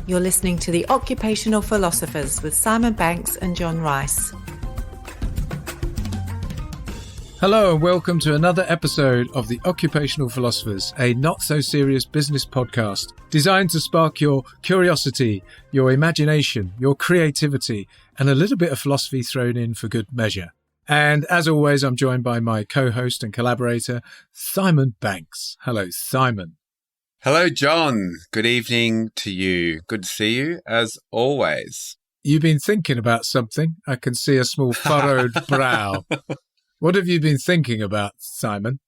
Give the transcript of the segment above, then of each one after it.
You're listening to the Occupational Philosophers with Simon Banks and John Rice. Hello and welcome to another episode of the Occupational Philosophers, a not-so-serious business podcast designed to spark your curiosity, your imagination, your creativity, and a little bit of philosophy thrown in for good measure. And as always, I'm joined by my co-host and collaborator, Simon Banks. Hello, Simon. Hello, John. Good evening to you. Good to see you, as always. You've been thinking about something. I can see a small furrowed brow. What have you been thinking about, Simon?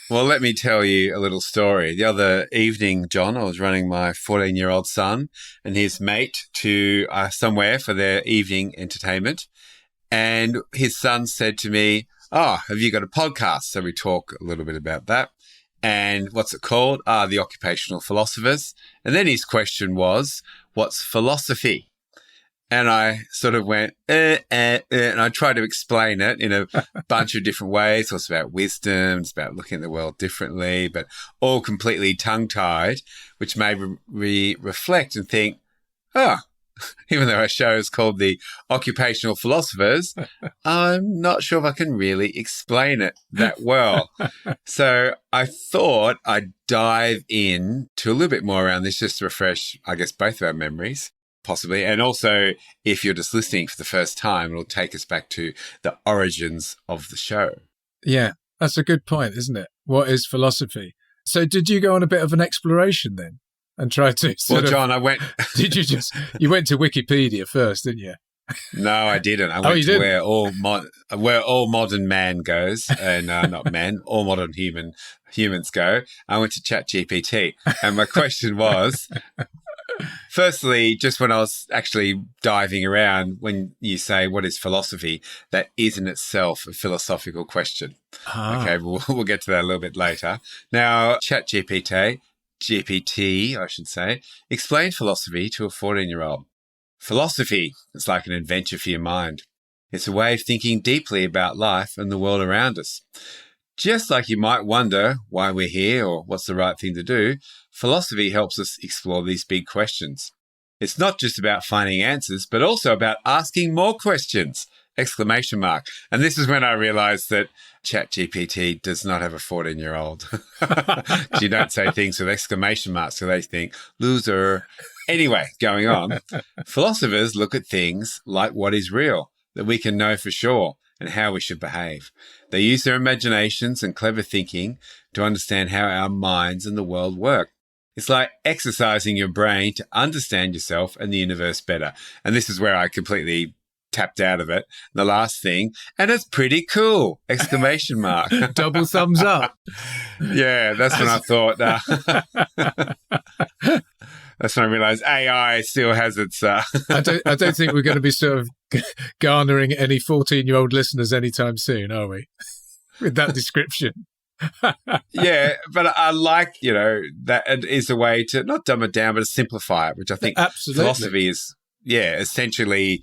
Well, let me tell you a little story. The other evening, John, I was running my 14-year-old son and his mate to somewhere for their evening entertainment. And his son said to me, "Oh, have you got a podcast?" So we talk a little bit about that. And what's it called? The Occupational Philosophers. And then his question was, what's philosophy? And I sort of went, and I tried to explain it in a bunch of different ways. It's about wisdom, it's about looking at the world differently, but all completely tongue-tied, which made me reflect and think, even though our show is called the Occupational Philosophers, I'm not sure if I can really explain it that well. So I thought I'd dive in to a little bit more around this just to refresh, I guess, both of our memories, possibly. And also, if you're just listening for the first time, it'll take us back to the origins of the show. Yeah, that's a good point, isn't it? What is philosophy? So did you go on a bit of an exploration then? And try to John, I went... You went to Wikipedia first, didn't you? No, I didn't. I went to where all modern man goes, and not men, all modern humans go. I went to ChatGPT, and my question was, firstly, just when I was actually diving around, when you say, what is philosophy, that is in itself a philosophical question. Okay, we'll get to that a little bit later. Now, GPT, I should say, explained philosophy to a 14-year-old. Philosophy is like an adventure for your mind. It's a way of thinking deeply about life and the world around us. Just like you might wonder why we're here or what's the right thing to do, philosophy helps us explore these big questions. It's not just about finding answers, but also about asking more questions! ! And this is when I realized that ChatGPT does not have a 14-year-old. You don't say things with exclamation marks, so they think, loser. Anyway, going on, philosophers look at things like what is real, that we can know for sure, and how we should behave. They use their imaginations and clever thinking to understand how our minds and the world work. It's like exercising your brain to understand yourself and the universe better. And this is where I completely tapped out of it. The last thing, and it's pretty cool! ! Double thumbs up. Yeah, that's when I thought. That's when I realised AI still has its. I don't think we're going to be sort of garnering any 14-year-old listeners anytime soon, are we? With that description. Yeah, but I like, that it is a way to not dumb it down, but to simplify it, which I think Absolutely. Philosophy is, essentially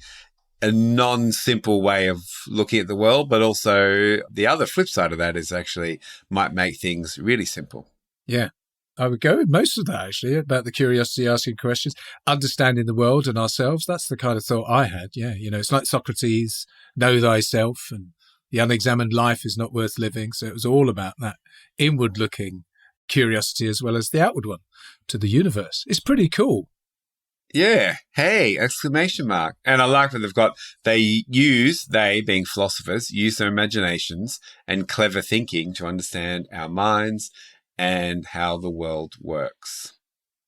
a non-simple way of looking at the world, but also the other flip side of that is actually might make things really simple. Yeah, I would go with most of that, actually, about the curiosity, asking questions, understanding the world and ourselves. That's the kind of thought I had. Yeah, it's like Socrates, know thyself, and the unexamined life is not worth living. So it was all about that inward-looking curiosity as well as the outward one to the universe. It's pretty cool. Yeah. Hey, ! And I like that they being philosophers, use their imaginations and clever thinking to understand our minds and how the world works.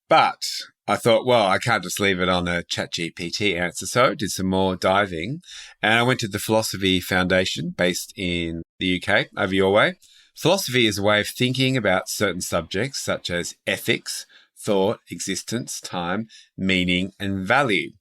But I thought, well, I can't just leave it on a ChatGPT answer. So I did some more diving and I went to the Philosophy Foundation based in the UK, over your way. Philosophy is a way of thinking about certain subjects such as ethics, thought, existence, time, meaning, and value.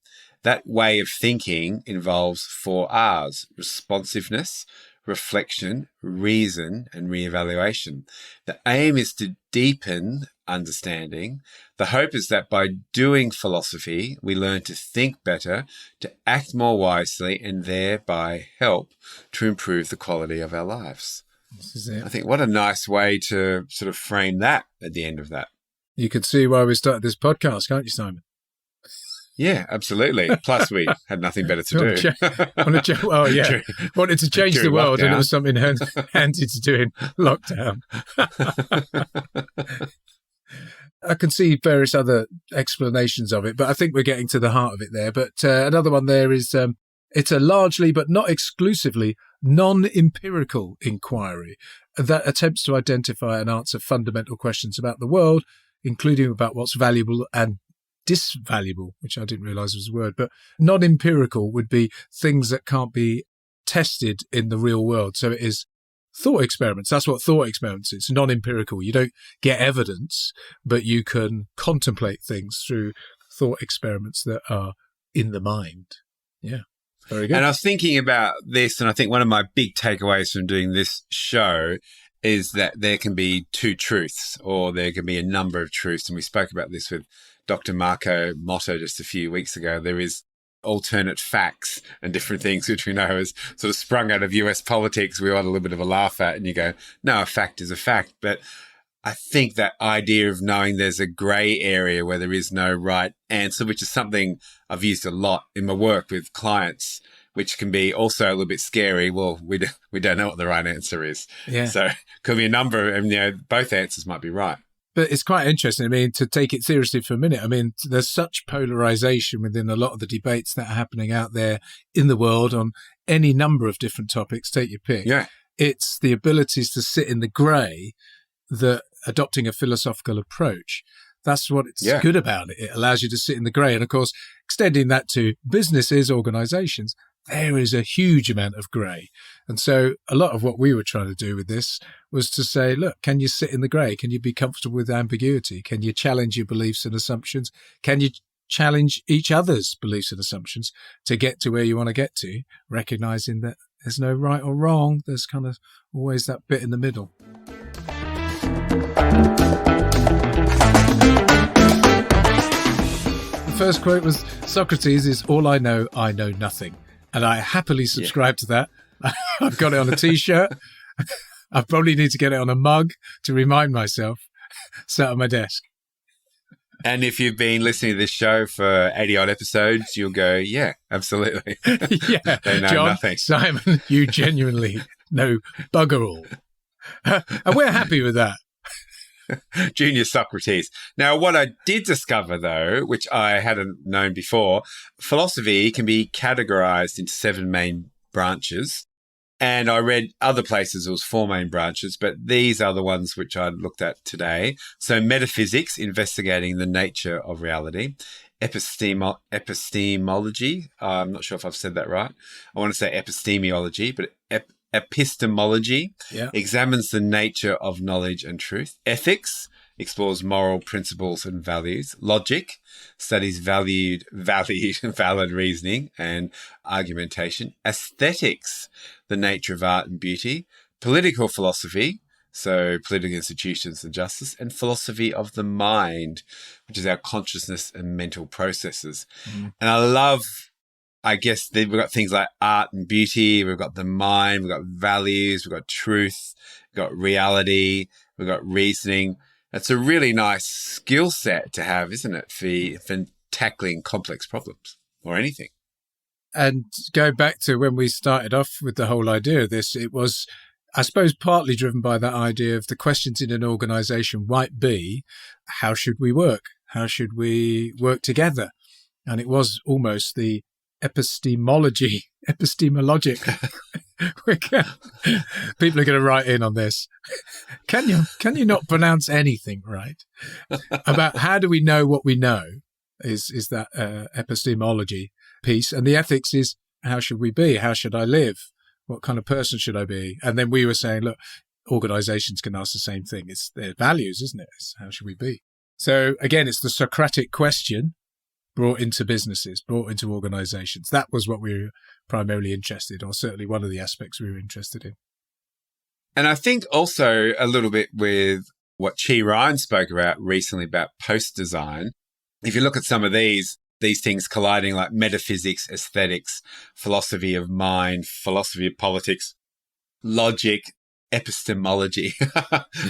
That way of thinking involves 4 R's: responsiveness, reflection, reason, and reevaluation. The aim is to deepen understanding. The hope is that by doing philosophy, we learn to think better, to act more wisely, and thereby help to improve the quality of our lives. This is it. I think what a nice way to sort of frame that at the end of that. You can see why we started this podcast, can't you, Simon? Yeah, absolutely. Plus, we had nothing better to do. Oh, yeah. Wanted to change the world, and it was something handy to do in lockdown. I can see various other explanations of it, but I think we're getting to the heart of it there. But another one there is it's a largely, but not exclusively, non-empirical inquiry that attempts to identify and answer fundamental questions about the world, including about what's valuable and disvaluable, which I didn't realize was a word, but non-empirical would be things that can't be tested in the real world. So it is thought experiments. That's what thought experiments is. It's non-empirical. You don't get evidence, but you can contemplate things through thought experiments that are in the mind. Yeah. Very good. And I was thinking about this, and I think one of my big takeaways from doing this show is that there can be two truths, or there can be a number of truths. And we spoke about this with Dr. Marco Motto just a few weeks ago. There is alternate facts and different things, which we know has sort of sprung out of US politics. We want a little bit of a laugh at, and you go, no, a fact is a fact. But I think that idea of knowing there's a grey area where there is no right answer, which is something I've used a lot in my work with clients, which can be also a little bit scary. Well, we don't know what the right answer is. Yeah. So could be a number, and both answers might be right. But it's quite interesting. I mean, to take it seriously for a minute, I mean, there's such polarization within a lot of the debates that are happening out there in the world on any number of different topics. Take your pick. Yeah. It's the abilities to sit in the grey that adopting a philosophical approach. That's what it's good about it. It allows you to sit in the grey. And of course, extending that to businesses, organizations, there is a huge amount of grey. And so a lot of what we were trying to do with this was to say, look, can you sit in the grey? Can you be comfortable with ambiguity? Can you challenge your beliefs and assumptions? Can you challenge each other's beliefs and assumptions to get to where you want to get to, recognizing that there's no right or wrong. There's kind of always that bit in the middle. The first quote was Socrates is, "All I know nothing." And I happily subscribe to that. I've got it on a T-shirt. I probably need to get it on a mug to remind myself, sat on my desk. And if you've been listening to this show for 80-odd episodes, you'll go, yeah, absolutely. Yeah, They know John, nothing. Simon, you genuinely know bugger all. And we're happy with that. Junior Socrates. Now, what I did discover, though, which I hadn't known before, philosophy can be categorized into 7 main branches. And I read other places it was 4 main branches, but these are the ones which I looked at today. So metaphysics, investigating the nature of reality. Epistemology. I'm not sure if I've said that right. I want to say epistemology, but epistemology examines the nature of knowledge and truth. Ethics explores moral principles and values. Logic studies valid reasoning and argumentation. Aesthetics, the nature of art and beauty. Political philosophy, so political institutions and justice. And philosophy of the mind, which is our consciousness and mental processes. Mm. And I love, I guess we've got things like art and beauty, we've got the mind, we've got values, we've got truth, we've got reality, we've got reasoning. It's a really nice skill set to have, isn't it, for tackling complex problems or anything. And going back to when we started off with the whole idea of this, it was, I suppose, partly driven by that idea of the questions in an organization might be, how should we work? How should we work together? And it was almost the epistemologic. People are going to write in on this. Can you not pronounce anything right? About how do we know what we know is that epistemology piece. And the ethics is, how should we be? How should I live? What kind of person should I be? And then we were saying, look, organizations can ask the same thing. It's their values, isn't it? It's how should we be? So again, it's the Socratic question brought into businesses, brought into organizations. That was what we were primarily interested in, or certainly one of the aspects we were interested in. And I think also a little bit with what Chi Ryan spoke about recently about post-design. If you look at some of these things colliding, like metaphysics, aesthetics, philosophy of mind, philosophy of politics, logic, epistemology,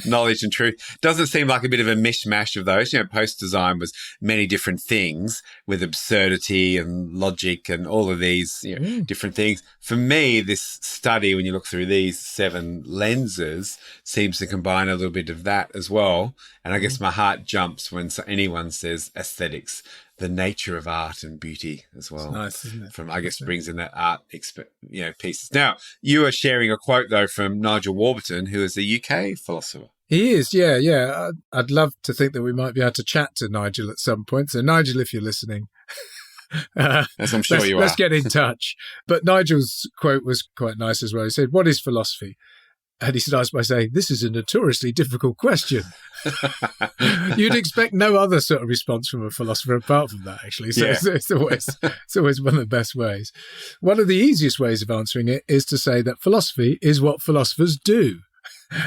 knowledge and truth. Doesn't seem like a bit of a mishmash of those. Post-design was many different things with absurdity and logic and all of these different things. For me, this study, when you look through these 7 lenses, seems to combine a little bit of that as well. And I guess my heart jumps when anyone says aesthetics, the nature of art and beauty as well. It's nice, isn't it? I guess brings in that art, pieces. Now, you are sharing a quote though from Nigel Warburton, who is a UK philosopher. He is, yeah. I'd love to think that we might be able to chat to Nigel at some point. So, Nigel, if you're listening, as I'm sure you are, let's get in touch. But Nigel's quote was quite nice as well. He said, "What is philosophy?" And he starts by saying, "This is a notoriously difficult question." You'd expect no other sort of response from a philosopher apart from that, actually. So it's always one of the best ways. One of the easiest ways of answering it is to say that philosophy is what philosophers do.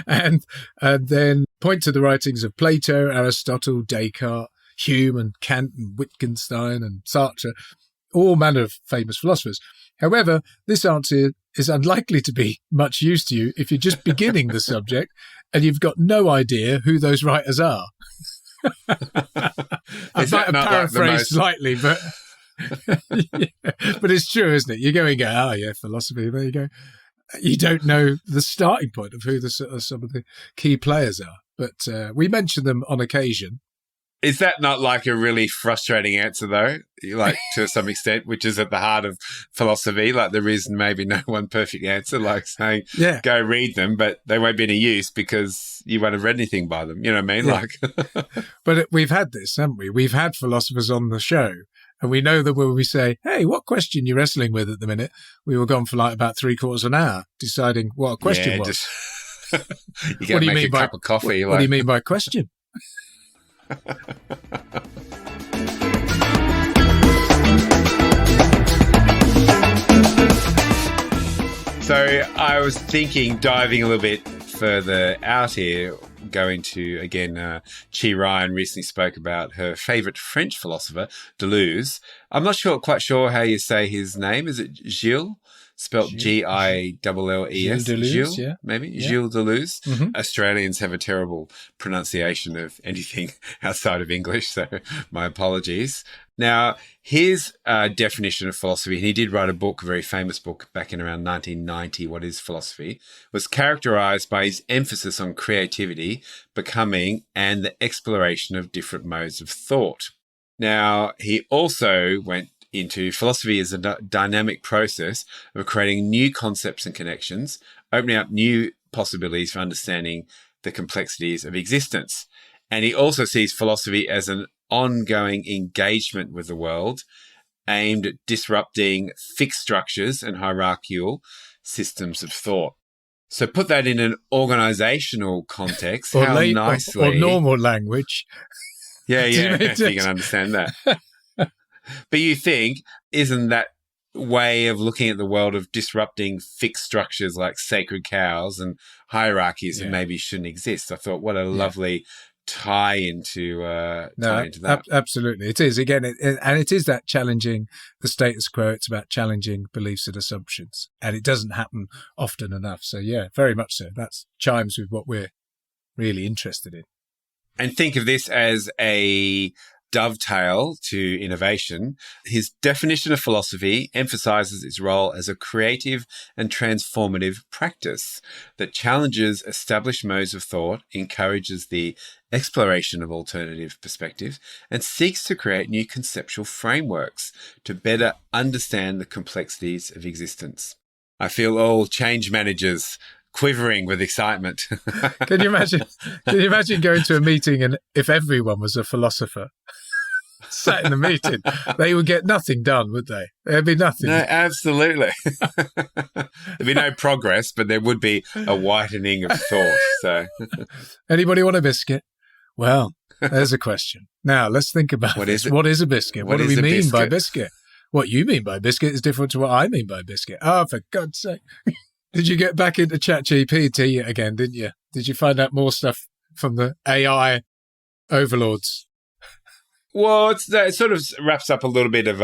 And then point to the writings of Plato, Aristotle, Descartes, Hume and Kant and Wittgenstein and Sartre, all manner of famous philosophers. However, this answer is unlikely to be much use to you if you're just beginning the subject and you've got no idea who those writers are. I might have paraphrased slightly, but but it's true, isn't it? You go and go, oh yeah, philosophy, there you go. You don't know the starting point of who some of the key players are, but we mention them on occasion. Is that not like a really frustrating answer, though? Like, to some extent, which is at the heart of philosophy. Like, there is maybe no one perfect answer, like saying, go read them, but they won't be any use because you won't have read anything by them. You know what I mean? Yeah. But we've had this, haven't we? We've had philosophers on the show, and we know that when we say, hey, what question are you wrestling with at the minute? We were gone for like about 3/4 of an hour deciding what a question was. You got to make a cup of coffee. What do you mean by question? So I was thinking, diving a little bit further out here, going to, again, Chi Ryan recently spoke about her favourite French philosopher, Deleuze. I'm not quite sure how you say his name. Is it Gilles? Spelt Gilles. Gilles, maybe? Yeah. Gilles Deleuze. Mm-hmm. Australians have a terrible pronunciation of anything outside of English, so my apologies. Now, his definition of philosophy, and he did write a book, a very famous book back in around 1990, What is Philosophy, was characterized by his emphasis on creativity, becoming, and the exploration of different modes of thought. Now, he also went into philosophy as a dynamic process of creating new concepts and connections, opening up new possibilities for understanding the complexities of existence. And he also sees philosophy as an ongoing engagement with the world aimed at disrupting fixed structures and hierarchical systems of thought. So put that in an organizational context, or normal language. Yeah, if you can understand that. But you think, isn't that way of looking at the world of disrupting fixed structures like sacred cows and hierarchies that maybe shouldn't exist? I thought, what a lovely tie into that. Absolutely. It is. Again, and it is that challenging the status quo. It's about challenging beliefs and assumptions. And it doesn't happen often enough. So, yeah, very much so. That chimes with what we're really interested in. And think of this as a dovetail to innovation. His definition of philosophy emphasizes its role as a creative and transformative practice that challenges established modes of thought, encourages the exploration of alternative perspectives, and seeks to create new conceptual frameworks to better understand the complexities of existence. I feel all change managers quivering with excitement. Can you imagine going to a meeting and if everyone was a philosopher sat in the meeting, they would get nothing done, would they? There'd be nothing. No, absolutely. There'd be no progress, but there would be a whitening of thought. So, anybody want a biscuit? Well, there's a question. Now, let's think about what is it? What is a biscuit? What do we mean by biscuit? What you mean by biscuit is different to what I mean by biscuit. Oh, for God's sake. Did you get back into ChatGPT again, didn't you? Did you find out more stuff from the AI overlords? Well, it sort of wraps up a little bit of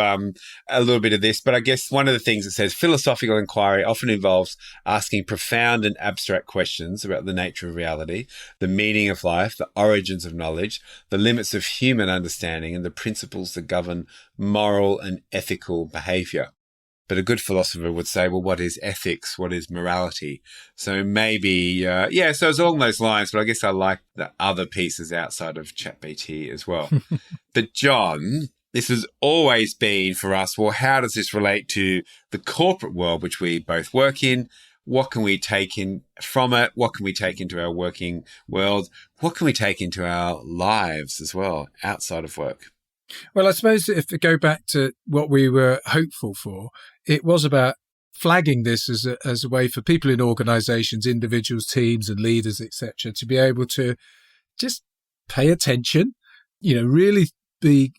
this, but I guess one of the things it says philosophical inquiry often involves asking profound and abstract questions about the nature of reality, the meaning of life, the origins of knowledge, the limits of human understanding, and the principles that govern moral and ethical behaviour. But a good philosopher would say, well, what is ethics? What is morality? So maybe, so it's along those lines, but I guess I like the other pieces outside of ChatGPT as well. But John, this has always been for us, well, how does this relate to the corporate world, which we both work in? What can we take in from it? What can we take into our working world? What can we take into our lives as well, outside of work? Well, I suppose if we go back to what we were hopeful for, it was about flagging this as a way for people in organisations, individuals, teams and leaders, etc., to be able to just pay attention, really be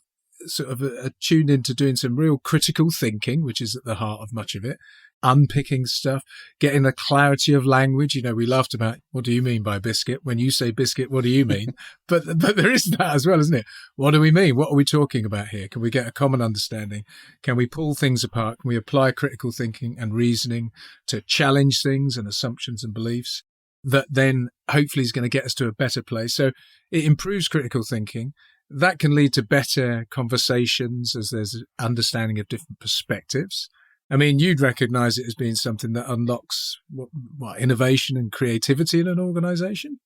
sort of tuned into doing some real critical thinking, which is at the heart of much of it, unpicking stuff, getting the clarity of language. We laughed about, what do you mean by biscuit? When you say biscuit, what do you mean? but there is that as well, isn't it? What do we mean? What are we talking about here? Can we get a common understanding? Can we pull things apart? Can we apply critical thinking and reasoning to challenge things and assumptions and beliefs that then hopefully is going to get us to a better place? So it improves critical thinking. That can lead to better conversations as there's an understanding of different perspectives. I mean, you'd recognise it as being something that unlocks what innovation and creativity in an organisation?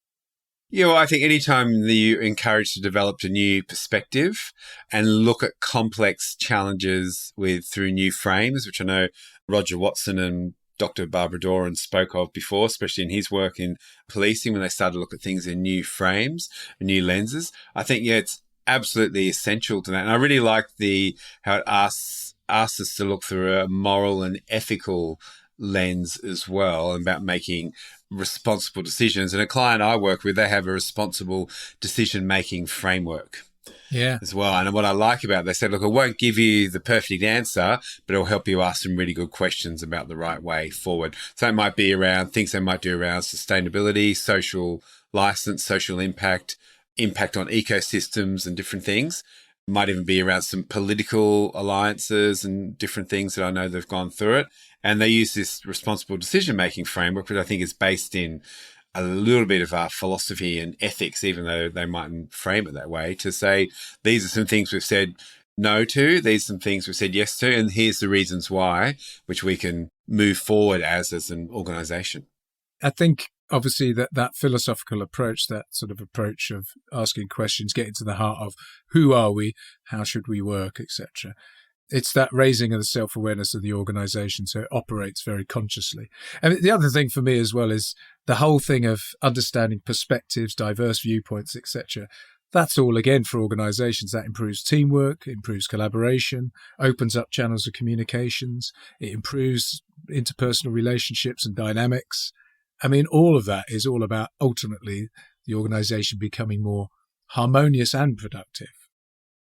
Yeah, well, I think anytime that you encourage to develop a new perspective and look at complex challenges through new frames, which I know Roger Watson and Dr. Barbara Doran spoke of before, especially in his work in policing, when they started to look at things in new frames, new lenses. I think, it's absolutely essential to that. And I really like how it asks us to look through a moral and ethical lens as well, about making responsible decisions. And a client I work with, they have a responsible decision-making framework as well. And what I like about it, they said, look, it won't give you the perfect answer, but it'll help you ask some really good questions about the right way forward. So it might be around things they might do around sustainability, social license, social impact on ecosystems and different things. Might even be around some political alliances and different things that I know they've gone through it. And they use this responsible decision-making framework, which I think is based in a little bit of our philosophy and ethics, even though they mightn't frame it that way, to say, these are some things we've said no to, these are some things we've said yes to, and here's the reasons why, which we can move forward as an organisation. I think obviously that philosophical approach, that sort of approach of asking questions, getting to the heart of who are we, how should we work, etc. It's that raising of the self-awareness of the organisation, so it operates very consciously. And the other thing for me as well is the whole thing of understanding perspectives, diverse viewpoints, etc. That's all, again, for organisations. That improves teamwork, improves collaboration, opens up channels of communications, it improves interpersonal relationships and dynamics. I mean, all of that is all about ultimately the organisation becoming more harmonious and productive.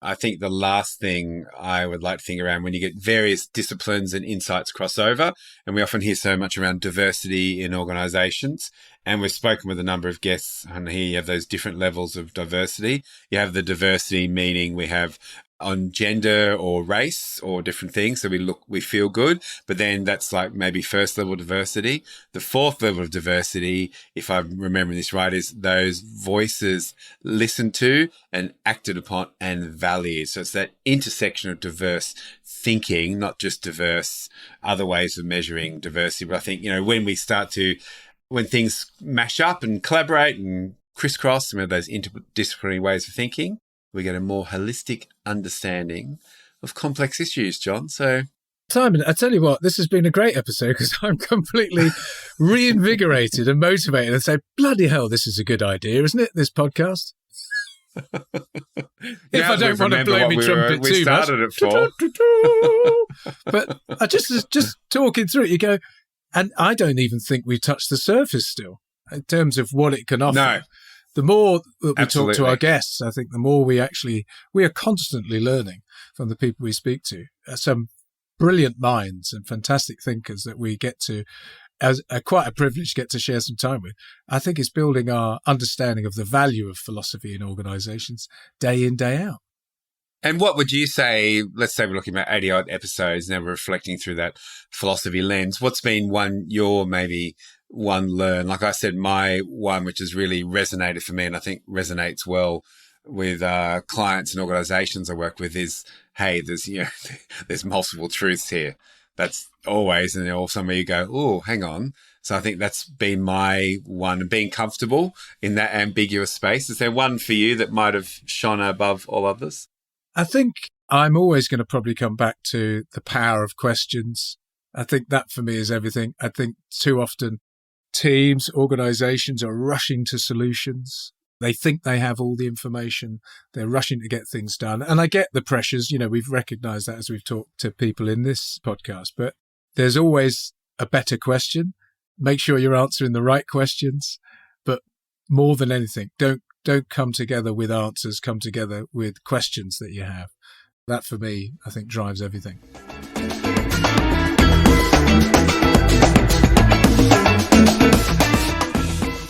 I think the last thing I would like to think around, when you get various disciplines and insights cross over, and we often hear so much around diversity in organisations, and we've spoken with a number of guests, and here you have those different levels of diversity. You have the diversity meaning we have on gender or race or different things. So we feel good, but then that's like maybe first level diversity. The fourth level of diversity, if I'm remembering this right, is those voices listened to and acted upon and valued. So it's that intersection of diverse thinking, not just diverse other ways of measuring diversity. But I think, when things mash up and collaborate and crisscross, some of those interdisciplinary ways of thinking, we get a more holistic understanding of complex issues, John. So, Simon, I tell you what, this has been a great episode because I'm completely reinvigorated and motivated and say, bloody hell, this is a good idea, isn't it, this podcast? If I don't want to blow me trumpet too much. We started it for. But I just talking through it, you go, and I don't even think we've touched the surface still in terms of what it can offer. No. The more that we Absolutely. talk to our guests, I think the more we are constantly learning from the people we speak to. Some brilliant minds and fantastic thinkers that we get to, as quite a privilege, get to share some time with. I think it's building our understanding of the value of philosophy in organisations day in, day out. And what would you say, let's say we're looking at 80 odd episodes, now we're reflecting through that philosophy lens. What's been one learn? Like I said, my one, which has really resonated for me and I think resonates well with clients and organizations I work with is, hey, there's multiple truths here. That's always, and then somewhere you go, oh, hang on. So I think that's been my one, being comfortable in that ambiguous space. Is there one for you that might have shone above all others? I think I'm always going to probably come back to the power of questions. I think that for me is everything. I think too often teams, organizations are rushing to solutions. They think they have all the information. They're rushing to get things done. And I get the pressures. We've recognized that as we've talked to people in this podcast. But there's always a better question. Make sure you're answering the right questions. But more than anything, don't come together with answers, come together with questions that you have. That, for me, I think drives everything.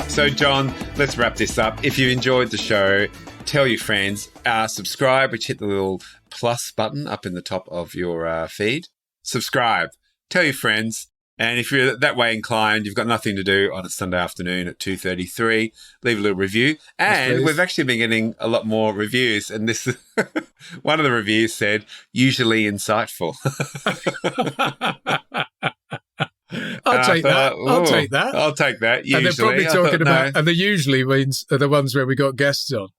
So, John, let's wrap this up. If you enjoyed the show, tell your friends, subscribe, which hit the little plus button up in the top of your feed. Subscribe, tell your friends. And if you're that way inclined, you've got nothing to do on a Sunday afternoon at 2:33, leave a little review. And yes, we've actually been getting a lot more reviews. And this one of the reviews said, usually insightful. I'll take that. I'll take that. I'll take that. Usually. And they're probably talking about, and the usually means are the ones where we got guests on.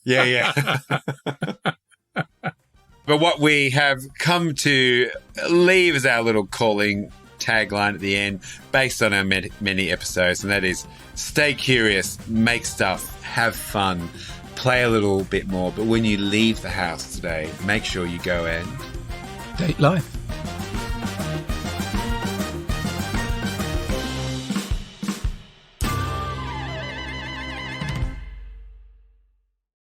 Yeah. But what we have come to leave as our little calling tagline at the end, based on our many episodes, and that is stay curious, make stuff, have fun, play a little bit more. But when you leave the house today, make sure you go and date life.